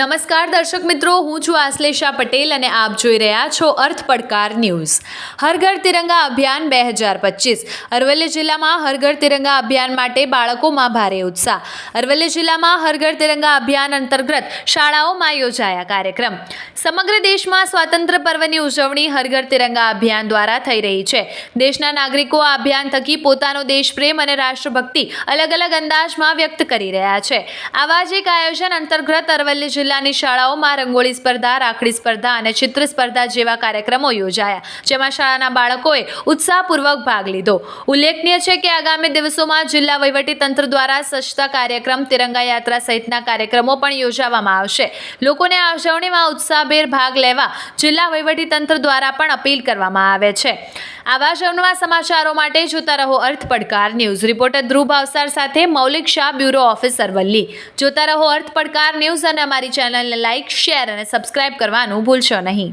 નમસ્કાર દર્શક મિત્રો, હું છું આશ્લેષા પટેલ અને આપ જોઈ રહ્યા છો અર્થ પડકાર ન્યૂઝ. હર ઘર તિરંગા અભિયાન 2025. અરવલ્લી જિલ્લામાં હર ઘર તિરંગા અભિયાન માટે બાળકોમાં ભારે ઉત્સાહ. અરવલ્લી જિલ્લામાં હર ઘર તિરંગા અભિયાન અંતર્ગત શાળાઓમાં યોજાયા કાર્યક્રમ. સમગ્ર દેશમાં સ્વાતંત્ર્ય પર્વની ઉજવણી હર ઘર તિરંગા અભિયાન દ્વારા થઈ રહી છે. દેશના નાગરિકો આ અભિયાન થકી પોતાનો દેશપ્રેમ અને રાષ્ટ્રભક્તિ અલગ અલગ અંદાજમાં વ્યક્ત કરી રહ્યા છે. આવા જ એક આયોજન અંતર્ગત અરવલ્લી જિલ્લાની શાળાઓમાં રંગોળી સ્પર્ધા, રાખડી સ્પર્ધા અને ચિત્ર સ્પર્ધા જેવા કાર્યક્રમો યોજાયા, જેમાં શાળાના બાળકોએ ઉત્સાહપૂર્વક ભાગ લીધો. ઉલ્લેખનીય છે કે આગામી દિવસોમાં જિલ્લા વહીવટીતંત્ર દ્વારા સ્વચ્છતા કાર્યક્રમ, તિરંગા યાત્રા સહિતના કાર્યક્રમો પણ યોજવામાં આવશે. લોકોને આ ઉજવણીમાં ઉત્સાહભેર ભાગ લેવા જિલ્લા વહીવટીતંત્ર દ્વારા પણ અપીલ કરવામાં આવે છે. આવા જ અવનવા સમાચારો માટે જોતા રહો અર્થ પડકાર ન્યૂઝ. રિપોર્ટર ધ્રુવ ભાવસાર સાથે મૌલિક શાહ, બ્યુરો ઓફિસ, અરવલ્લી. જોતા રહો અર્થ પડકાર ન્યૂઝ અને અમારી ચેનલને લાઇક, શેર અને સબસ્ક્રાઇબ કરવાનું ભૂલશો નહીં.